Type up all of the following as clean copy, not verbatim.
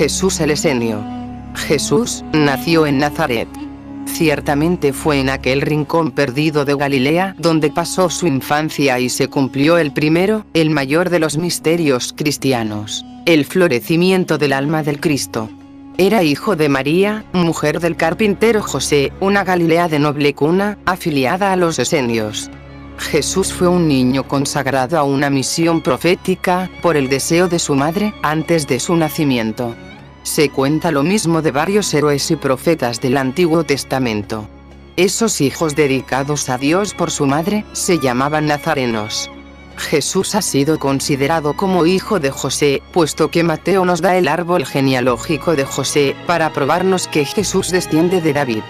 Jesús el Esenio. Jesús nació en Nazaret. Ciertamente fue en aquel rincón perdido de Galilea donde pasó su infancia y se cumplió el primero, el mayor de los misterios cristianos, el florecimiento del alma del Cristo. Era hijo de María, mujer del carpintero José, una Galilea de noble cuna, afiliada a los esenios. Jesús fue un niño consagrado a una misión profética, por el deseo de su madre, antes de su nacimiento. Se cuenta lo mismo de varios héroes y profetas del Antiguo Testamento. Esos hijos dedicados a Dios por su madre, se llamaban nazarenos. Jesús ha sido considerado como hijo de José, puesto que Mateo nos da el árbol genealógico de José, para probarnos que Jesús desciende de David.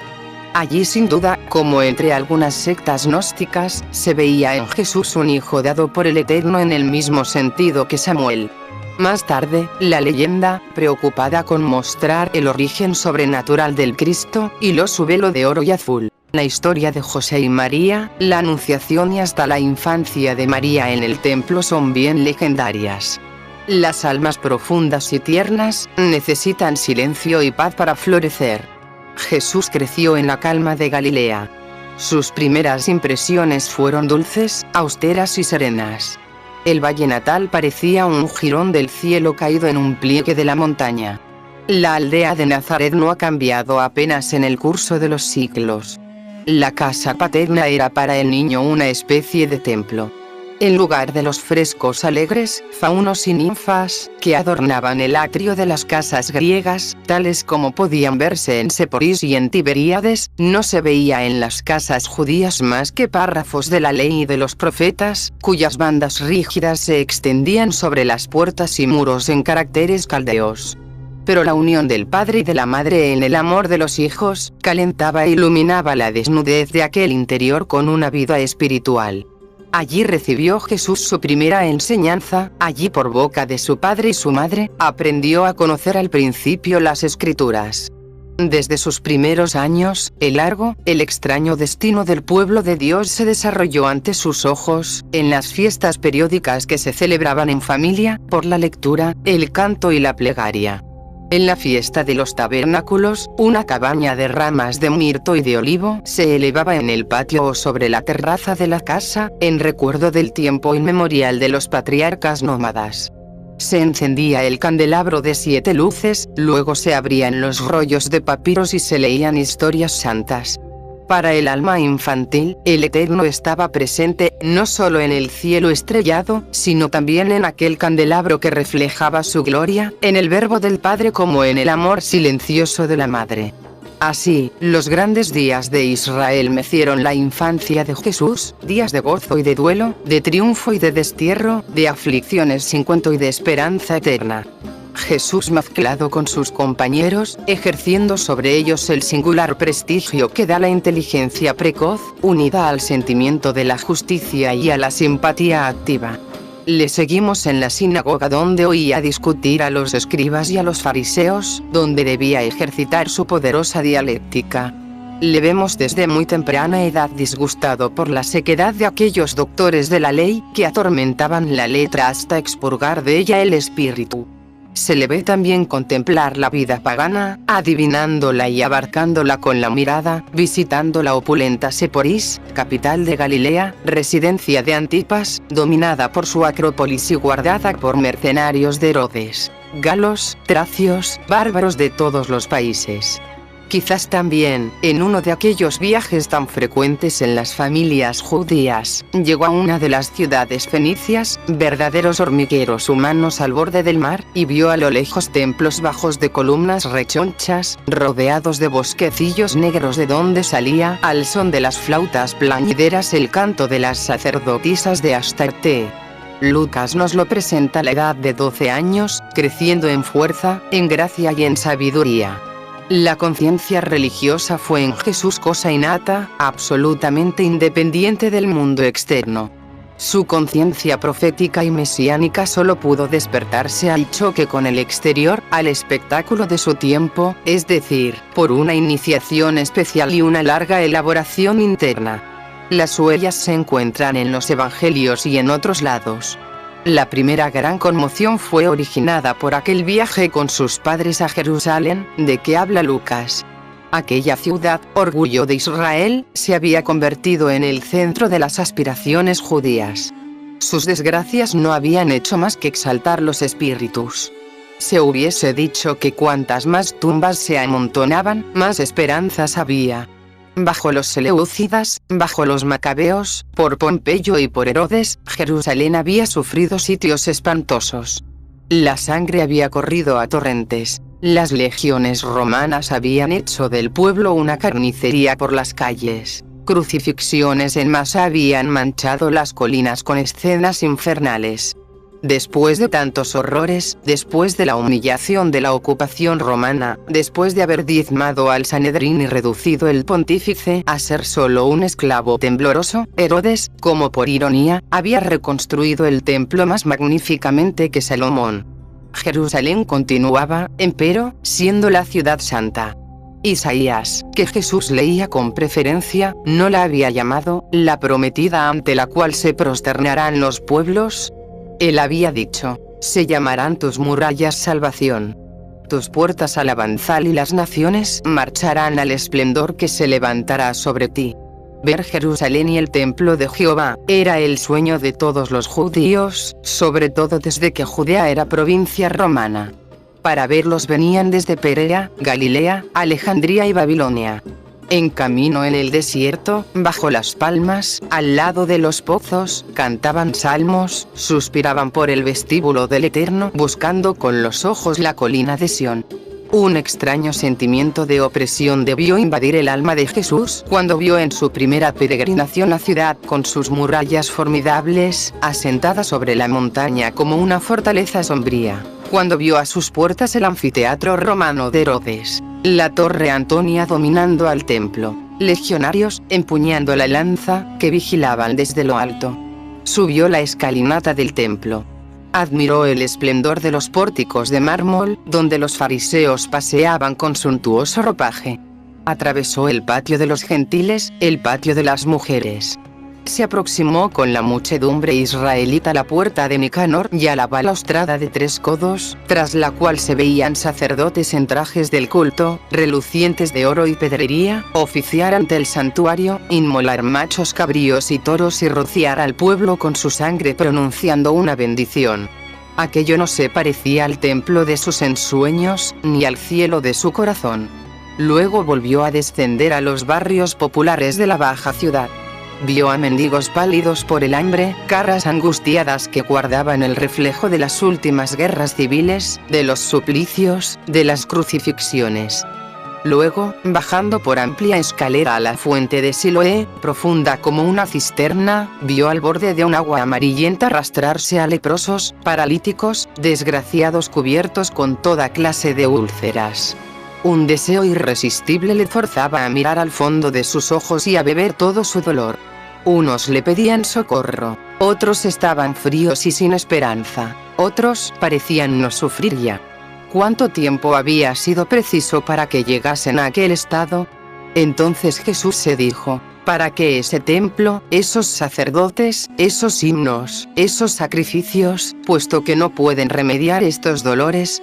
Allí sin duda, como entre algunas sectas gnósticas, se veía en Jesús un hijo dado por el Eterno en el mismo sentido que Samuel. Más tarde, la leyenda, preocupada con mostrar el origen sobrenatural del Cristo, hiló su velo de oro y azul. La historia de José y María, la anunciación y hasta la infancia de María en el templo son bien legendarias. Las almas profundas y tiernas, necesitan silencio y paz para florecer. Jesús creció en la calma de Galilea. Sus primeras impresiones fueron dulces, austeras y serenas. El valle natal parecía un jirón del cielo caído en un pliegue de la montaña. La aldea de Nazaret no ha cambiado apenas en el curso de los siglos. La casa paterna era para el niño una especie de templo. En lugar de los frescos alegres, faunos y ninfas, que adornaban el atrio de las casas griegas, tales como podían verse en Seporis y en Tiberíades, no se veía en las casas judías más que párrafos de la ley y de los profetas, cuyas bandas rígidas se extendían sobre las puertas y muros en caracteres caldeos. Pero la unión del padre y de la madre en el amor de los hijos, calentaba e iluminaba la desnudez de aquel interior con una vida espiritual. Allí recibió Jesús su primera enseñanza, allí por boca de su padre y su madre, aprendió a conocer al principio las Escrituras. Desde sus primeros años, el largo, el extraño destino del pueblo de Dios se desarrolló ante sus ojos, en las fiestas periódicas que se celebraban en familia, por la lectura, el canto y la plegaria. En la fiesta de los tabernáculos, una cabaña de ramas de mirto y de olivo se elevaba en el patio o sobre la terraza de la casa, en recuerdo del tiempo inmemorial de los patriarcas nómadas. Se encendía el candelabro de 7 luces, luego se abrían los rollos de papiros y se leían historias santas. Para el alma infantil, el Eterno estaba presente, no solo en el cielo estrellado, sino también en aquel candelabro que reflejaba su gloria, en el verbo del Padre como en el amor silencioso de la Madre. Así, los grandes días de Israel mecieron la infancia de Jesús, días de gozo y de duelo, de triunfo y de destierro, de aflicciones sin cuento y de esperanza eterna. Jesús mezclado con sus compañeros, ejerciendo sobre ellos el singular prestigio que da la inteligencia precoz, unida al sentimiento de la justicia y a la simpatía activa. Le seguimos en la sinagoga donde oía discutir a los escribas y a los fariseos, donde debía ejercitar su poderosa dialéctica. Le vemos desde muy temprana edad disgustado por la sequedad de aquellos doctores de la ley, que atormentaban la letra hasta expurgar de ella el espíritu. Se le ve también contemplar la vida pagana, adivinándola y abarcándola con la mirada, visitando la opulenta Seporis, capital de Galilea, residencia de Antipas, dominada por su acrópolis y guardada por mercenarios de Herodes, galos, tracios, bárbaros de todos los países. Quizás también, en uno de aquellos viajes tan frecuentes en las familias judías, llegó a una de las ciudades fenicias, verdaderos hormigueros humanos al borde del mar, y vio a lo lejos templos bajos de columnas rechonchas, rodeados de bosquecillos negros de donde salía, al son de las flautas plañideras, el canto de las sacerdotisas de Astarte. Lucas nos lo presenta a la edad de 12 años, creciendo en fuerza, en gracia y en sabiduría. La conciencia religiosa fue en Jesús cosa innata, absolutamente independiente del mundo externo. Su conciencia profética y mesiánica solo pudo despertarse al choque con el exterior, al espectáculo de su tiempo, es decir, por una iniciación especial y una larga elaboración interna. Las huellas se encuentran en los evangelios y en otros lados. La primera gran conmoción fue originada por aquel viaje con sus padres a Jerusalén, de que habla Lucas. Aquella ciudad, orgullo de Israel, se había convertido en el centro de las aspiraciones judías. Sus desgracias no habían hecho más que exaltar los espíritus. Se hubiese dicho que cuantas más tumbas se amontonaban, más esperanzas había. Bajo los seleucidas, bajo los macabeos, por Pompeyo y por Herodes, Jerusalén había sufrido sitios espantosos. La sangre había corrido a torrentes. Las legiones romanas habían hecho del pueblo una carnicería por las calles. Crucifixiones en masa habían manchado las colinas con escenas infernales. Después de tantos horrores, después de la humillación de la ocupación romana, después de haber diezmado al Sanedrín y reducido el pontífice a ser solo un esclavo tembloroso, Herodes, como por ironía, había reconstruido el templo más magníficamente que Salomón. Jerusalén continuaba, empero, siendo la ciudad santa. Isaías, que Jesús leía con preferencia, no la había llamado la prometida ante la cual se prosternarán los pueblos. Él había dicho, se llamarán tus murallas salvación. Tus puertas alabanzal y las naciones marcharán al esplendor que se levantará sobre ti. Ver Jerusalén y el templo de Jehová, era el sueño de todos los judíos, sobre todo desde que Judea era provincia romana. Para verlos venían desde Perea, Galilea, Alejandría y Babilonia. En camino en el desierto, bajo las palmas, al lado de los pozos, cantaban salmos, suspiraban por el vestíbulo del Eterno, buscando con los ojos la colina de Sión. Un extraño sentimiento de opresión debió invadir el alma de Jesús cuando vio en su primera peregrinación la ciudad con sus murallas formidables, asentada sobre la montaña como una fortaleza sombría. Cuando vio a sus puertas el anfiteatro romano de Herodes, la torre Antonia dominando al templo, legionarios, empuñando la lanza, que vigilaban desde lo alto. Subió la escalinata del templo. Admiró el esplendor de los pórticos de mármol, donde los fariseos paseaban con suntuoso ropaje. Atravesó el patio de los gentiles, el patio de las mujeres. Se aproximó con la muchedumbre israelita a la puerta de Nicanor y a la balaustrada de 3 codos, tras la cual se veían sacerdotes en trajes del culto, relucientes de oro y pedrería, oficiar ante el santuario, inmolar machos cabríos y toros y rociar al pueblo con su sangre pronunciando una bendición. Aquello no se parecía al templo de sus ensueños, ni al cielo de su corazón. Luego volvió a descender a los barrios populares de la baja ciudad. Vio a mendigos pálidos por el hambre, caras angustiadas que guardaban el reflejo de las últimas guerras civiles, de los suplicios, de las crucifixiones. Luego, bajando por amplia escalera a la fuente de Siloé, profunda como una cisterna, vio al borde de un agua amarillenta arrastrarse a leprosos, paralíticos, desgraciados cubiertos con toda clase de úlceras. Un deseo irresistible le forzaba a mirar al fondo de sus ojos y a beber todo su dolor. Unos le pedían socorro, otros estaban fríos y sin esperanza, otros parecían no sufrir ya. ¿Cuánto tiempo había sido preciso para que llegasen a aquel estado? Entonces Jesús se dijo, ¿para qué ese templo, esos sacerdotes, esos himnos, esos sacrificios, puesto que no pueden remediar estos dolores?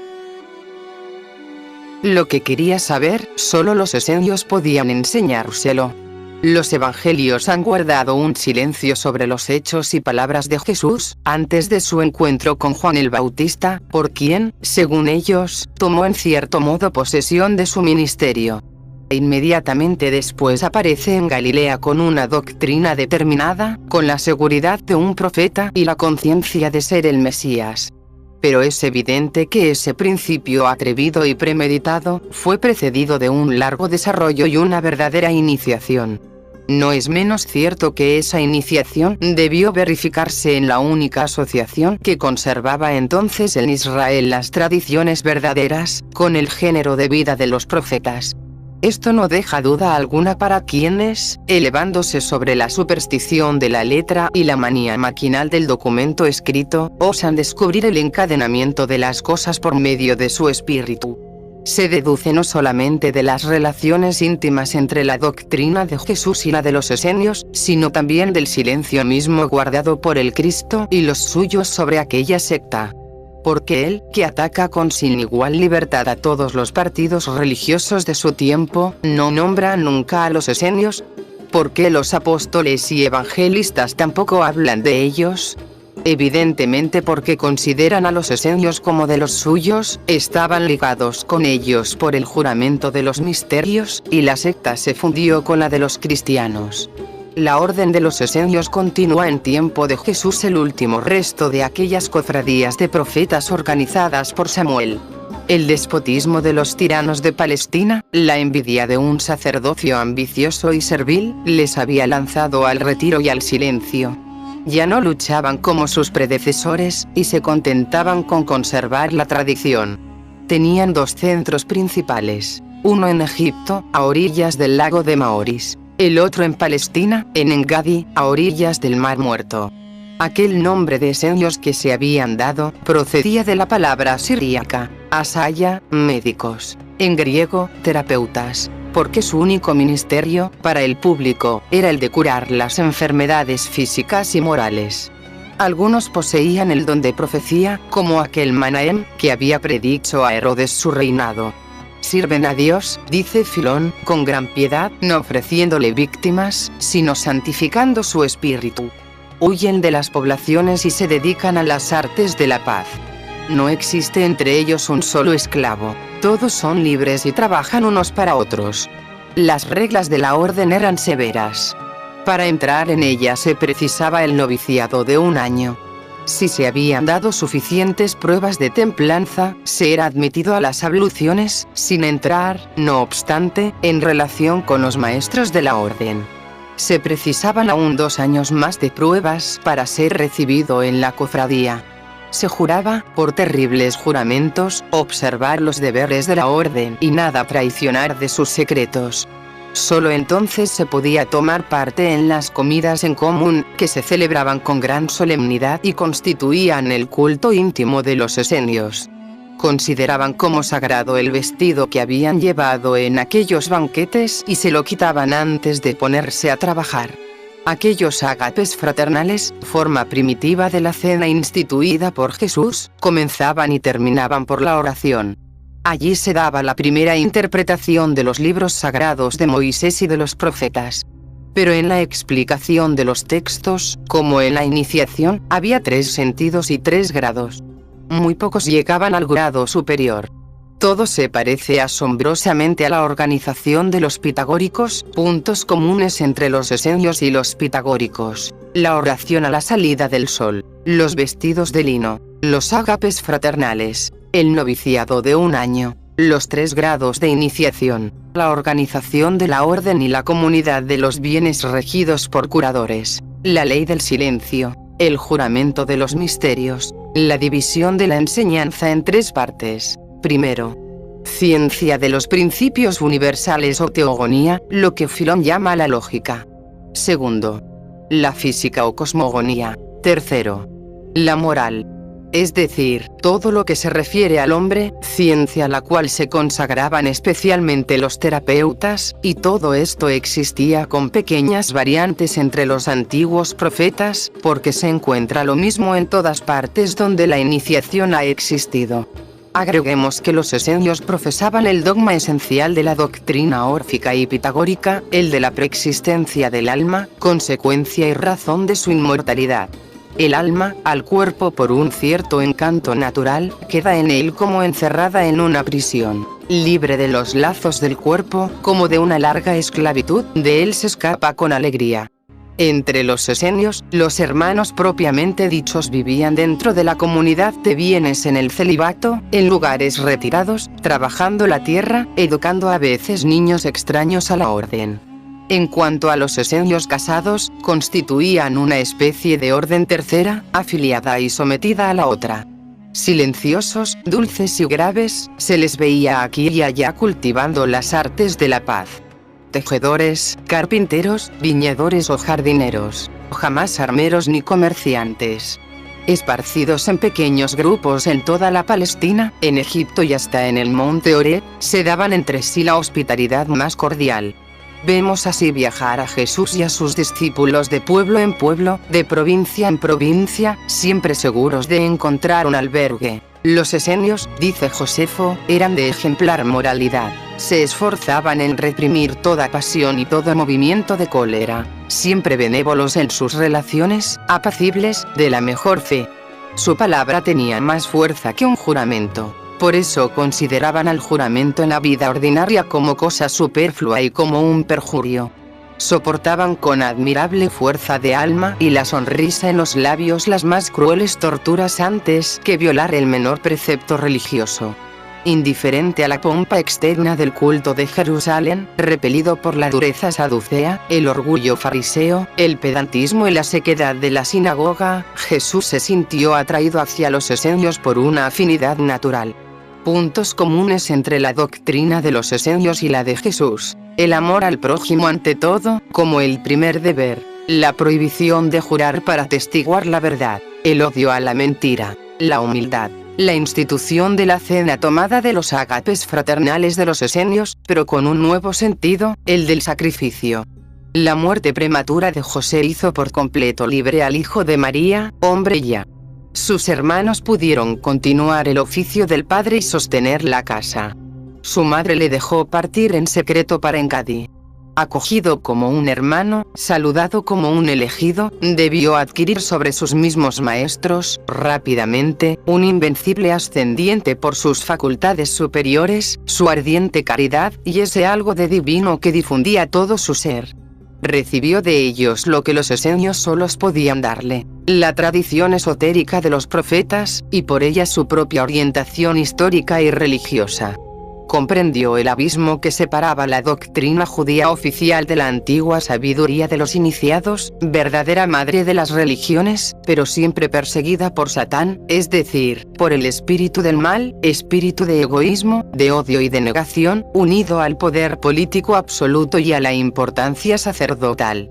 Lo que quería saber, solo los esenios podían enseñárselo. Los evangelios han guardado un silencio sobre los hechos y palabras de Jesús, antes de su encuentro con Juan el Bautista, por quien, según ellos, tomó en cierto modo posesión de su ministerio. Inmediatamente después aparece en Galilea con una doctrina determinada, con la seguridad de un profeta y la conciencia de ser el Mesías. Pero es evidente que ese principio atrevido y premeditado fue precedido de un largo desarrollo y una verdadera iniciación. No es menos cierto que esa iniciación debió verificarse en la única asociación que conservaba entonces en Israel las tradiciones verdaderas, con el género de vida de los profetas. Esto no deja duda alguna para quienes, elevándose sobre la superstición de la letra y la manía maquinal del documento escrito, osan descubrir el encadenamiento de las cosas por medio de su espíritu. se deduce no solamente de las relaciones íntimas entre la doctrina de Jesús y la de los esenios, sino también del silencio mismo guardado por el Cristo y los suyos sobre aquella secta. Porque él, que ataca con sin igual libertad a todos los partidos religiosos de su tiempo, no nombra nunca a los esenios. ¿Por qué los apóstoles y evangelistas tampoco hablan de ellos? Evidentemente porque consideran a los esenios como de los suyos, estaban ligados con ellos por el juramento de los misterios, y la secta se fundió con la de los cristianos. La orden de los esenios continúa en tiempo de Jesús, el último resto de aquellas cofradías de profetas organizadas por Samuel. El despotismo de los tiranos de Palestina, la envidia de un sacerdocio ambicioso y servil, les había lanzado al retiro y al silencio. Ya no luchaban como sus predecesores, y se contentaban con conservar la tradición. Tenían dos centros principales, uno en Egipto, a orillas del lago de Maoris, el otro en Palestina, en Engadi, a orillas del Mar Muerto. Aquel nombre de esenios que se habían dado, procedía de la palabra siríaca, asaya, médicos, en griego, terapeutas, porque su único ministerio, para el público, era el de curar las enfermedades físicas y morales. Algunos poseían el don de profecía, como aquel Manahem, que había predicho a Herodes su reinado. Sirven a Dios, dice Filón, con gran piedad, no ofreciéndole víctimas, sino santificando su espíritu. Huyen de las poblaciones y se dedican a las artes de la paz. No existe entre ellos un solo esclavo. Todos son libres y trabajan unos para otros. Las reglas de la orden eran severas. Para entrar en ella se precisaba el noviciado de 1 año. Si se habían dado suficientes pruebas de templanza, se era admitido a las abluciones, sin entrar, no obstante, en relación con los maestros de la orden. Se precisaban aún 2 años más de pruebas para ser recibido en la cofradía. Se juraba, por terribles juramentos, observar los deberes de la orden y nada traicionar de sus secretos. Solo entonces se podía tomar parte en las comidas en común, que se celebraban con gran solemnidad y constituían el culto íntimo de los esenios. Consideraban como sagrado el vestido que habían llevado en aquellos banquetes y se lo quitaban antes de ponerse a trabajar. Aquellos ágapes fraternales, forma primitiva de la cena instituida por Jesús, comenzaban y terminaban por la oración. Allí se daba la primera interpretación de los libros sagrados de Moisés y de los profetas. Pero en la explicación de los textos, como en la iniciación, había 3 sentidos y 3 grados. Muy pocos llegaban al grado superior. Todo se parece asombrosamente a la organización de los pitagóricos, puntos comunes entre los esenios y los pitagóricos: la oración a la salida del sol, los vestidos de lino, los ágapes fraternales, el noviciado de 1 año, los 3 grados de iniciación, la organización de la orden y la comunidad de los bienes regidos por curadores, la ley del silencio, el juramento de los misterios, la división de la enseñanza en 3 partes. Primero, ciencia de los principios universales o teogonía, lo que Filón llama la lógica. Segundo, la física o cosmogonía. Tercero, la moral. Es decir, todo lo que se refiere al hombre, ciencia a la cual se consagraban especialmente los terapeutas, y todo esto existía con pequeñas variantes entre los antiguos profetas, porque se encuentra lo mismo en todas partes donde la iniciación ha existido. Agreguemos que los esenios profesaban el dogma esencial de la doctrina órfica y pitagórica, el de la preexistencia del alma, consecuencia y razón de su inmortalidad. El alma, al cuerpo por un cierto encanto natural, queda en él como encerrada en una prisión. Libre de los lazos del cuerpo, como de una larga esclavitud, de él se escapa con alegría. Entre los esenios, los hermanos propiamente dichos vivían dentro de la comunidad de bienes en el celibato, en lugares retirados, trabajando la tierra, educando a veces niños extraños a la orden. En cuanto a los esenios casados, constituían una especie de orden tercera, afiliada y sometida a la otra. Silenciosos, dulces y graves, se les veía aquí y allá cultivando las artes de la paz. Tejedores, carpinteros, viñadores o jardineros, jamás armeros ni comerciantes. Esparcidos en pequeños grupos en toda la Palestina, en Egipto y hasta en el monte Oreb, se daban entre sí la hospitalidad más cordial. Vemos así viajar a Jesús y a sus discípulos de pueblo en pueblo, de provincia en provincia, siempre seguros de encontrar un albergue. Los esenios, dice Josefo, eran de ejemplar moralidad. Se esforzaban en reprimir toda pasión y todo movimiento de cólera, siempre benévolos en sus relaciones, apacibles, de la mejor fe. Su palabra tenía más fuerza que un juramento. Por eso consideraban al juramento en la vida ordinaria como cosa superflua y como un perjurio. Soportaban con admirable fuerza de alma y la sonrisa en los labios las más crueles torturas antes que violar el menor precepto religioso. Indiferente a la pompa externa del culto de Jerusalén, repelido por la dureza saducea, el orgullo fariseo, el pedantismo y la sequedad de la sinagoga, Jesús se sintió atraído hacia los esenios por una afinidad natural. Puntos comunes entre la doctrina de los esenios y la de Jesús: el amor al prójimo ante todo, como el primer deber, la prohibición de jurar para atestiguar la verdad, el odio a la mentira, la humildad, la institución de la cena tomada de los ágapes fraternales de los esenios, pero con un nuevo sentido, el del sacrificio. La muerte prematura de José hizo por completo libre al hijo de María, hombre ya. Sus hermanos pudieron continuar el oficio del padre y sostener la casa. Su madre le dejó partir en secreto para Engadi. Acogido como un hermano, saludado como un elegido, debió adquirir sobre sus mismos maestros, rápidamente, un invencible ascendiente por sus facultades superiores, su ardiente caridad, y ese algo de divino que difundía todo su ser. Recibió de ellos lo que los esenios solos podían darle: la tradición esotérica de los profetas, y por ella su propia orientación histórica y religiosa. Comprendió el abismo que separaba la doctrina judía oficial de la antigua sabiduría de los iniciados, verdadera madre de las religiones, pero siempre perseguida por Satán, es decir, por el espíritu del mal, espíritu de egoísmo, de odio y de negación, unido al poder político absoluto y a la importancia sacerdotal.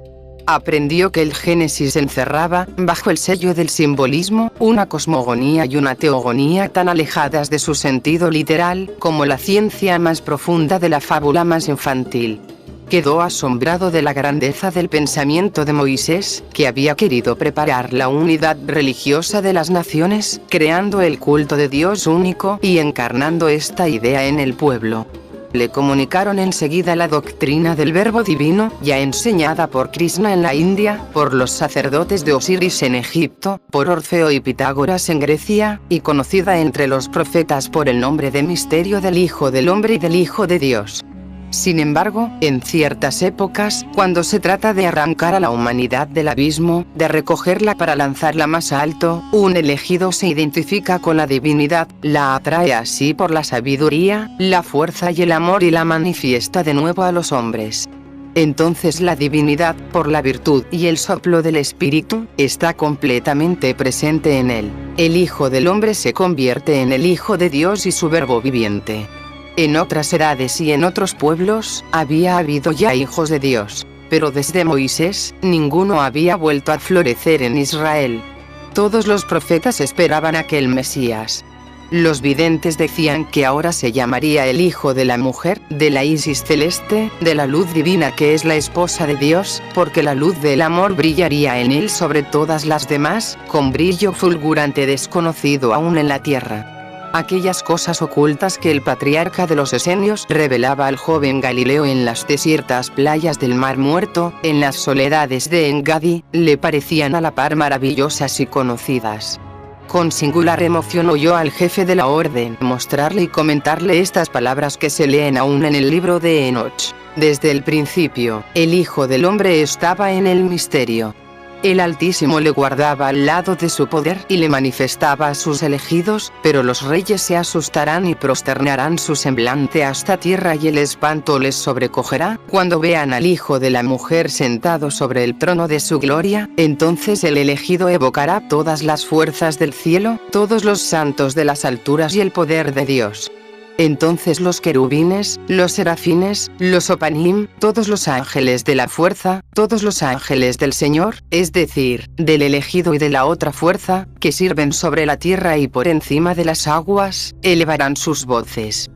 Aprendió que el Génesis encerraba, bajo el sello del simbolismo, una cosmogonía y una teogonía tan alejadas de su sentido literal, como la ciencia más profunda de la fábula más infantil. Quedó asombrado de la grandeza del pensamiento de Moisés, que había querido preparar la unidad religiosa de las naciones, creando el culto de Dios único y encarnando esta idea en el pueblo. Le comunicaron enseguida la doctrina del Verbo Divino, ya enseñada por Krishna en la India, por los sacerdotes de Osiris en Egipto, por Orfeo y Pitágoras en Grecia, y conocida entre los profetas por el nombre de misterio del Hijo del Hombre y del Hijo de Dios. Sin embargo, en ciertas épocas, cuando se trata de arrancar a la humanidad del abismo, de recogerla para lanzarla más alto, un elegido se identifica con la divinidad, la atrae así por la sabiduría, la fuerza y el amor y la manifiesta de nuevo a los hombres. Entonces la divinidad, por la virtud y el soplo del Espíritu, está completamente presente en él. El Hijo del Hombre se convierte en el Hijo de Dios y su Verbo viviente. En otras edades y en otros pueblos, había habido ya hijos de Dios, pero desde Moisés, ninguno había vuelto a florecer en Israel. Todos los profetas esperaban aquel Mesías. Los videntes decían que ahora se llamaría el Hijo de la Mujer, de la Isis celeste, de la luz divina que es la esposa de Dios, porque la luz del amor brillaría en él sobre todas las demás, con brillo fulgurante desconocido aún en la tierra. Aquellas cosas ocultas que el patriarca de los esenios revelaba al joven Galileo en las desiertas playas del Mar Muerto, en las soledades de Engadi, le parecían a la par maravillosas y conocidas. Con singular emoción oyó al jefe de la orden mostrarle y comentarle estas palabras que se leen aún en el libro de Enoch. Desde el principio, el Hijo del Hombre estaba en el misterio. El Altísimo le guardaba al lado de su poder y le manifestaba a sus elegidos, pero los reyes se asustarán y prosternarán su semblante hasta tierra y el espanto les sobrecogerá cuando vean al Hijo de la Mujer sentado sobre el trono de su gloria. Entonces el elegido evocará todas las fuerzas del cielo, todos los santos de las alturas y el poder de Dios. Entonces los querubines, los serafines, los opanim, todos los ángeles de la fuerza, todos los ángeles del Señor, es decir, del elegido y de la otra fuerza, que sirven sobre la tierra y por encima de las aguas, elevarán sus voces.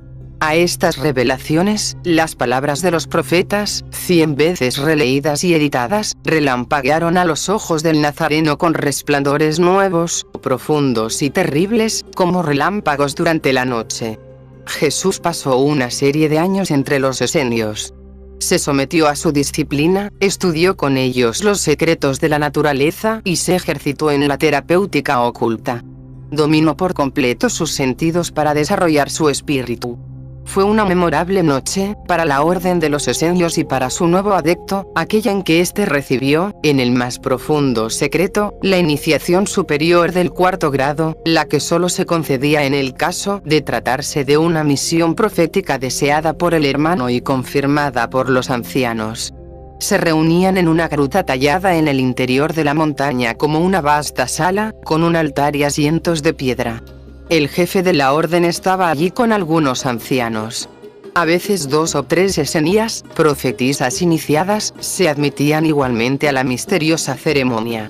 A estas revelaciones, las palabras de los profetas, 100 veces releídas y editadas, relampaguearon a los ojos del Nazareno con resplandores nuevos, profundos y terribles, como relámpagos durante la noche. Jesús pasó una serie de años entre los esenios. Se sometió a su disciplina, estudió con ellos los secretos de la naturaleza y se ejercitó en la terapéutica oculta. Dominó por completo sus sentidos para desarrollar su espíritu. Fue una memorable noche para la orden de los esenios y para su nuevo adepto, aquella en que éste recibió, en el más profundo secreto, la iniciación superior del 4º grado, la que solo se concedía en el caso de tratarse de una misión profética deseada por el hermano y confirmada por los ancianos. Se reunían en una gruta tallada en el interior de la montaña como una vasta sala, con un altar y asientos de piedra. El jefe de la orden estaba allí con algunos ancianos. A veces 2 o 3 esenías, profetisas iniciadas, se admitían igualmente a la misteriosa ceremonia.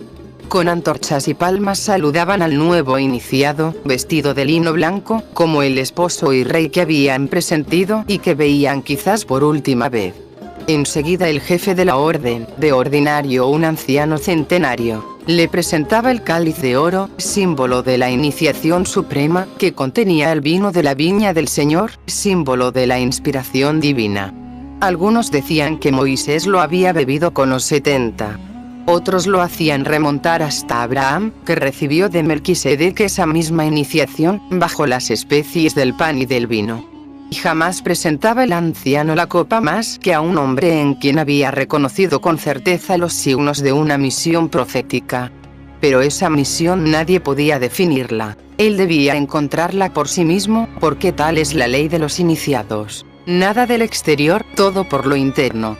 Con antorchas y palmas saludaban al nuevo iniciado, vestido de lino blanco, como el esposo y rey que habían presentido y que veían quizás por última vez. Enseguida el jefe de la orden, de ordinario un anciano centenario, le presentaba el cáliz de oro, símbolo de la iniciación suprema, que contenía el vino de la viña del Señor, símbolo de la inspiración divina. Algunos decían que Moisés lo había bebido con los 70. Otros lo hacían remontar hasta Abraham, que recibió de Melquisedec esa misma iniciación, bajo las especies del pan y del vino. Y jamás presentaba el anciano la copa más que a un hombre en quien había reconocido con certeza los signos de una misión profética. Pero esa misión nadie podía definirla. Él debía encontrarla por sí mismo, porque tal es la ley de los iniciados. Nada del exterior, todo por lo interno.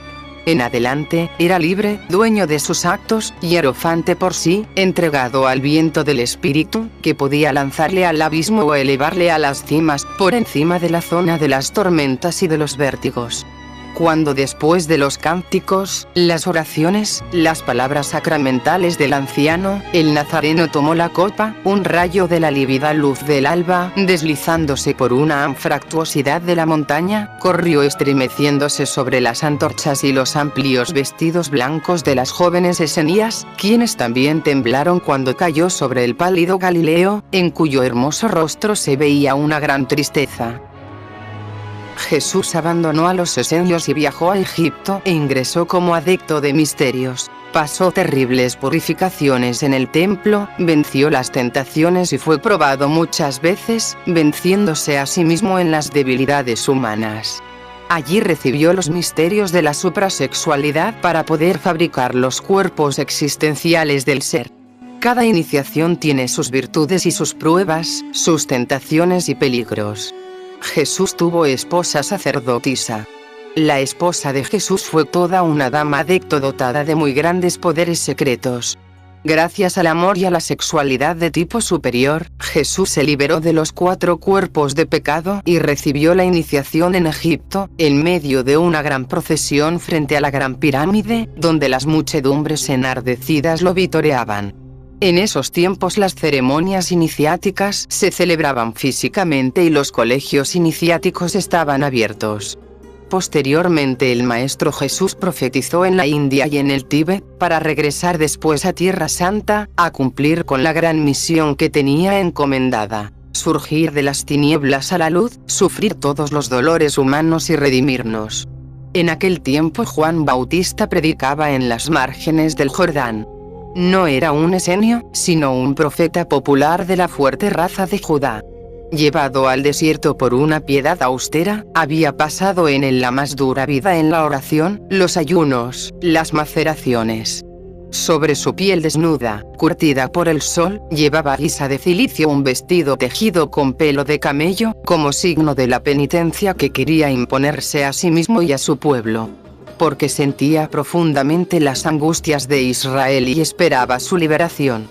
En adelante, era libre, dueño de sus actos, hierofante por sí, entregado al viento del espíritu, que podía lanzarle al abismo o elevarle a las cimas, por encima de la zona de las tormentas y de los vértigos. Cuando después de los cánticos, las oraciones, las palabras sacramentales del anciano, el nazareno tomó la copa, un rayo de la lívida luz del alba, deslizándose por una anfractuosidad de la montaña, corrió estremeciéndose sobre las antorchas y los amplios vestidos blancos de las jóvenes esenías, quienes también temblaron cuando cayó sobre el pálido Galileo, en cuyo hermoso rostro se veía una gran tristeza. Jesús abandonó a los esenios y viajó a Egipto e ingresó como adepto de misterios. Pasó terribles purificaciones en el templo, venció las tentaciones y fue probado muchas veces, venciéndose a sí mismo en las debilidades humanas. Allí recibió los misterios de la suprasexualidad para poder fabricar los cuerpos existenciales del ser. Cada iniciación tiene sus virtudes y sus pruebas, sus tentaciones y peligros. Jesús tuvo esposa sacerdotisa. La esposa de Jesús fue toda una dama adepto dotada de muy grandes poderes secretos. Gracias al amor y a la sexualidad de tipo superior, Jesús se liberó de los 4 cuerpos de pecado y recibió la iniciación en Egipto, en medio de una gran procesión frente a la gran pirámide, donde las muchedumbres enardecidas lo vitoreaban. En esos tiempos las ceremonias iniciáticas se celebraban físicamente y los colegios iniciáticos estaban abiertos. Posteriormente el Maestro Jesús profetizó en la India y en el Tíbet, para regresar después a Tierra Santa, a cumplir con la gran misión que tenía encomendada: surgir de las tinieblas a la luz, sufrir todos los dolores humanos y redimirnos. En aquel tiempo Juan Bautista predicaba en las márgenes del Jordán. No era un esenio, sino un profeta popular de la fuerte raza de Judá. Llevado al desierto por una piedad austera, había pasado en él la más dura vida en la oración, los ayunos, las maceraciones. Sobre su piel desnuda, curtida por el sol, llevaba guisa de cilicio un vestido tejido con pelo de camello, como signo de la penitencia que quería imponerse a sí mismo y a su pueblo. Porque sentía profundamente las angustias de Israel y esperaba su liberación.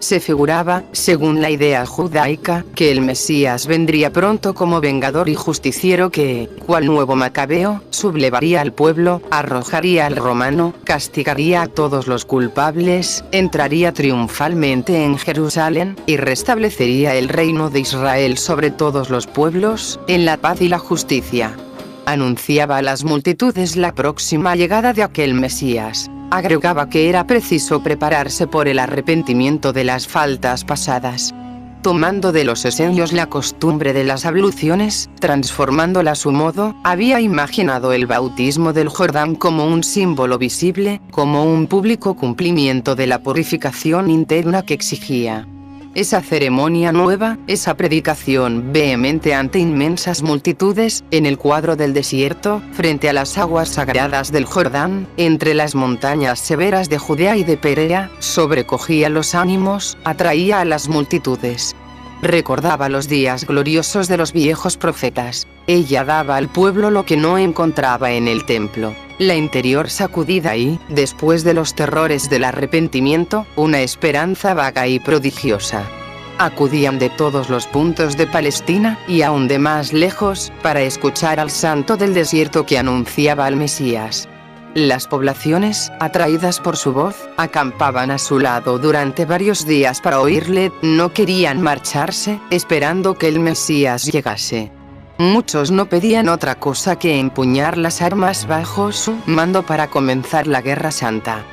Se figuraba, según la idea judaica, que el Mesías vendría pronto como vengador y justiciero que, cual nuevo Macabeo, sublevaría al pueblo, arrojaría al romano, castigaría a todos los culpables, entraría triunfalmente en Jerusalén, y restablecería el reino de Israel sobre todos los pueblos, en la paz y la justicia. Anunciaba a las multitudes la próxima llegada de aquel Mesías. Agregaba que era preciso prepararse por el arrepentimiento de las faltas pasadas. Tomando de los esenios la costumbre de las abluciones, transformándola a su modo, había imaginado el bautismo del Jordán como un símbolo visible, como un público cumplimiento de la purificación interna que exigía esa ceremonia nueva, esa predicación vehemente ante inmensas multitudes, en el cuadro del desierto, frente a las aguas sagradas del Jordán, entre las montañas severas de Judea y de Perea, sobrecogía los ánimos, atraía a las multitudes. Recordaba los días gloriosos de los viejos profetas. Ella daba al pueblo lo que no encontraba en el templo. La interior sacudida y, después de los terrores del arrepentimiento, una esperanza vaga y prodigiosa. Acudían de todos los puntos de Palestina, y aún de más lejos, para escuchar al santo del desierto que anunciaba al Mesías. Las poblaciones, atraídas por su voz, acampaban a su lado durante varios días para oírle, no querían marcharse, esperando que el Mesías llegase. Muchos no pedían otra cosa que empuñar las armas bajo su mando para comenzar la guerra santa.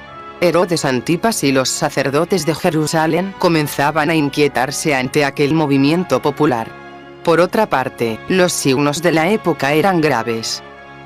Herodes Antipas y los sacerdotes de Jerusalén comenzaban a inquietarse ante aquel movimiento popular. Por otra parte, los signos de la época eran graves.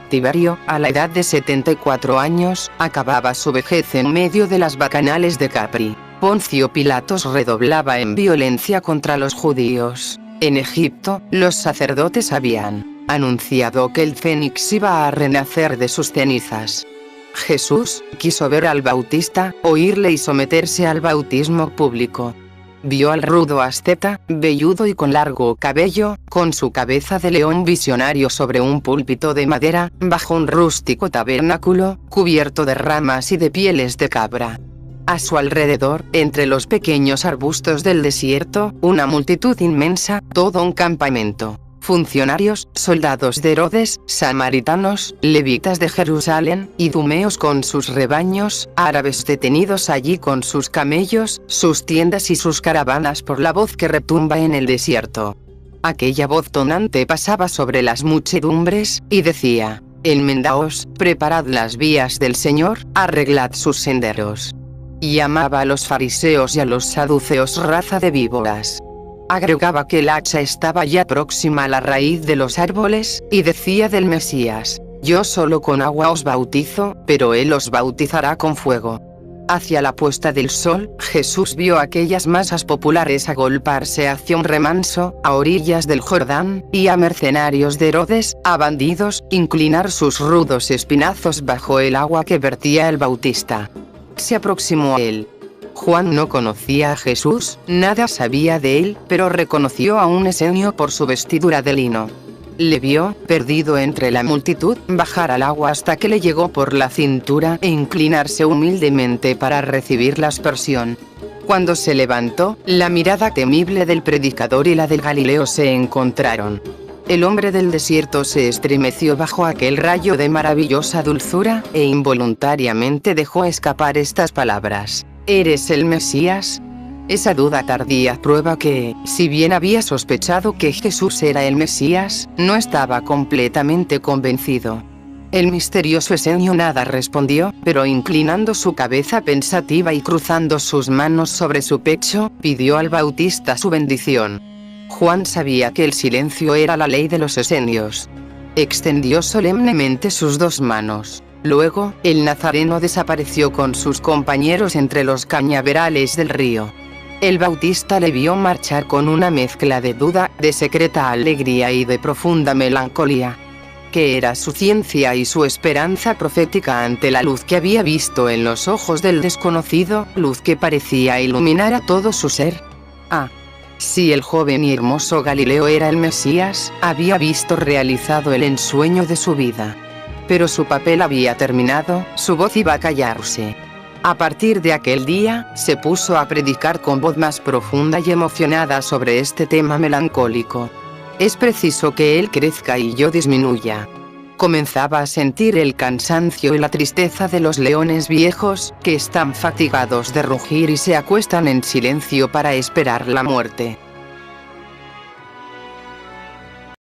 Tiberio, a la edad de 74 años, acababa su vejez en medio de las bacanales de Capri. Poncio Pilatos redoblaba en violencia contra los judíos. En Egipto, los sacerdotes habían anunciado que el fénix iba a renacer de sus cenizas. Jesús quiso ver al Bautista, oírle y someterse al bautismo público. Vio al rudo asceta, velludo y con largo cabello, con su cabeza de león visionario sobre un púlpito de madera, bajo un rústico tabernáculo, cubierto de ramas y de pieles de cabra. A su alrededor, entre los pequeños arbustos del desierto, una multitud inmensa, todo un campamento. Funcionarios, soldados de Herodes, samaritanos, levitas de Jerusalén, idumeos con sus rebaños, árabes detenidos allí con sus camellos, sus tiendas y sus caravanas por la voz que retumba en el desierto. Aquella voz tonante pasaba sobre las muchedumbres, y decía: enmendaos, preparad las vías del Señor, arreglad sus senderos. Llamaba a los fariseos y a los saduceos raza de víboras. Agregaba que el hacha estaba ya próxima a la raíz de los árboles, y decía del Mesías: yo solo con agua os bautizo, pero él os bautizará con fuego. Hacia la puesta del sol, Jesús vio aquellas masas populares agolparse hacia un remanso, a orillas del Jordán, y a mercenarios de Herodes, a bandidos, inclinar sus rudos espinazos bajo el agua que vertía el Bautista. Se aproximó a él. Juan no conocía a Jesús, nada sabía de él, pero reconoció a un esenio por su vestidura de lino. Le vio, perdido entre la multitud, bajar al agua hasta que le llegó por la cintura e inclinarse humildemente para recibir la aspersión. Cuando se levantó, la mirada temible del predicador y la del Galileo se encontraron. El hombre del desierto se estremeció bajo aquel rayo de maravillosa dulzura, e involuntariamente dejó escapar estas palabras: ¿eres el Mesías? Esa duda tardía prueba que, si bien había sospechado que Jesús era el Mesías, no estaba completamente convencido. El misterioso esenio nada respondió, pero inclinando su cabeza pensativa y cruzando sus manos sobre su pecho, pidió al Bautista su bendición. Juan sabía que el silencio era la ley de los esenios. Extendió solemnemente sus dos manos. Luego, el nazareno desapareció con sus compañeros entre los cañaverales del río. El Bautista le vio marchar con una mezcla de duda, de secreta alegría y de profunda melancolía. ¿Qué era su ciencia y su esperanza profética ante la luz que había visto en los ojos del desconocido, luz que parecía iluminar a todo su ser? Si el joven y hermoso Galileo era el Mesías, había visto realizado el ensueño de su vida. Pero su papel había terminado, su voz iba a callarse. A partir de aquel día, se puso a predicar con voz más profunda y emocionada sobre este tema melancólico. Es preciso que él crezca y yo disminuya. Comenzaba a sentir el cansancio y la tristeza de los leones viejos, que están fatigados de rugir y se acuestan en silencio para esperar la muerte.